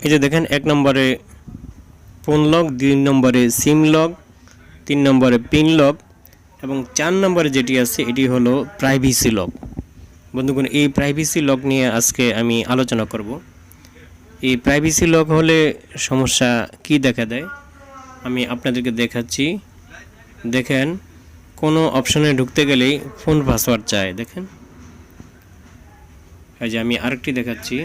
এই যে দেখেন 1 নম্বরে ফোন লক, 2 নম্বরে সিম লক, 3 নম্বরে পিন লক এবং 4 নম্বরে যেটি আছে এটি হলো প্রাইভেসি লক। বন্ধুগণ, এই প্রাইভেসি লক নিয়ে আজকে আমি আলোচনা করব। এই প্রাইভেসি লক হলে সমস্যা কি দেখা দেয় আমি আপনাদেরকে দেখাচ্ছি। দেখেন, কোনো অপশনে ঢুকতে গেলেই ফোন পাসওয়ার্ড চায়। দেখেন, এই যে আমি আরেকটি দেখাচ্ছি।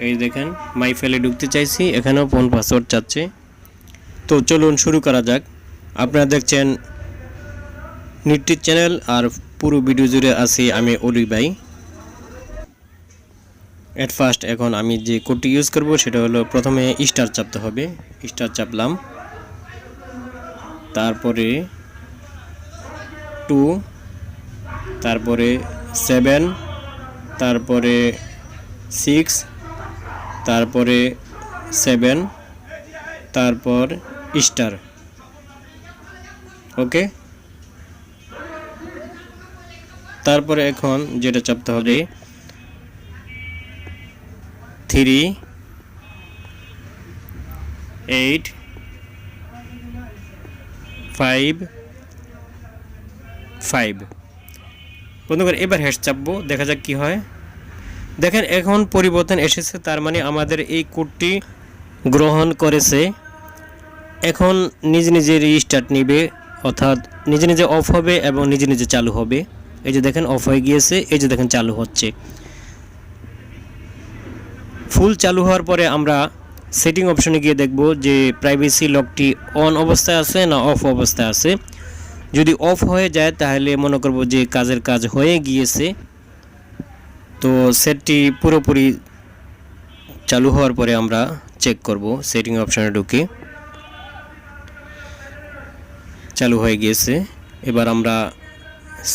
এই দেখেন, মাই ফাইলে ঢুকতে চাইছি, এখানেও ফোন পাসওয়ার্ড চাচ্ছে। তো চলুন শুরু করা যাক। আপনারা দেখছেন নিটটিক চ্যানেল, আর পুরো ভিডিও জুড়ে আছি আমি অলি ভাই। এট ফার্স্ট এখন আমি যে কোডটি ইউজ করব সেটা হলো, প্রথমে স্টার চাপতে হবে। স্টার চাপলাম, তারপরে 2, তারপরে 7, তারপরে 6, তারপরে 7, তারপর স্টার। ওকে, তারপরে এখন যেটা চাপতে হবে 3, 8, 5, 5। বন্ধুগণ, এবার হ্যাশ চাপবো, দেখা যাক কি হয়। দেখেন, এখন পরিবর্তন এসেছে, তার মানে আমাদের এই কোডটি গ্রহণ করেছে। এখন নিজে নিজে রিস্টার্ট নেবে, অর্থাৎ নিজে নিজে অফ হবে এবং নিজে নিজে চালু হবে। এই যে দেখেন অফ হয়ে গিয়েছে, এই যে দেখেন চালু হচ্ছে। ফুল চালু হওয়ার পরে আমরা সেটিং অপশনে গিয়ে দেখব যে প্রাইভেসি লকটি অন অবস্থায় আছে না অফ অবস্থায় আছে। যদি অফ হয়ে যায় তাহলে মনে করব যে কাজের কাজ হয়ে গিয়েছে। তো সেটটি পুরোপুরি চালু হওয়ার পরে আমরা চেক করব। সেটিং অপশনে ঢুকে চালু হয়ে গিয়েছে। এবার আমরা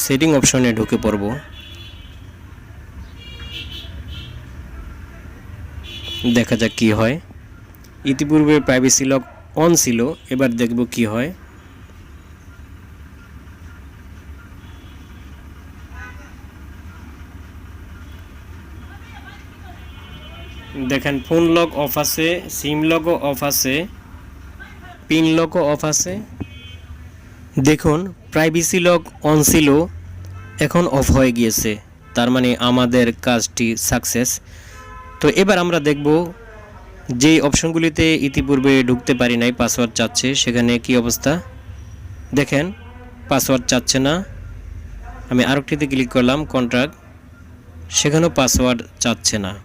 সেটিং অপশনে ঢুকে পড়ব। দেখা যাক কি হয়। ইতিপূর্বে প্রাইভেসি লক অন ছিল, এবার দেখব কি হয়। দেখেন, ফোন লক অফ আছে, সিম লকও অফ আছে, পিন লকও অফ আছে। দেখুন, প্রাইভেসি লক অন ছিল, এখন অফ হয়ে গিয়েছে, তার মানে আমাদের কাজটি সাকসেস। তো এবার আমরা দেখব যে অপশনগুলিতে ইতিপূর্বে ঢুকতে পারি নাই, পাসওয়ার্ড চাচ্ছে, সেখানে কি অবস্থা। দেখেন, পাসওয়ার্ড চাচ্ছে না। আমি আরেকটিতে ক্লিক করলাম, কন্ট্রাক্ট, সেখানেও পাসওয়ার্ড চাচ্ছে না।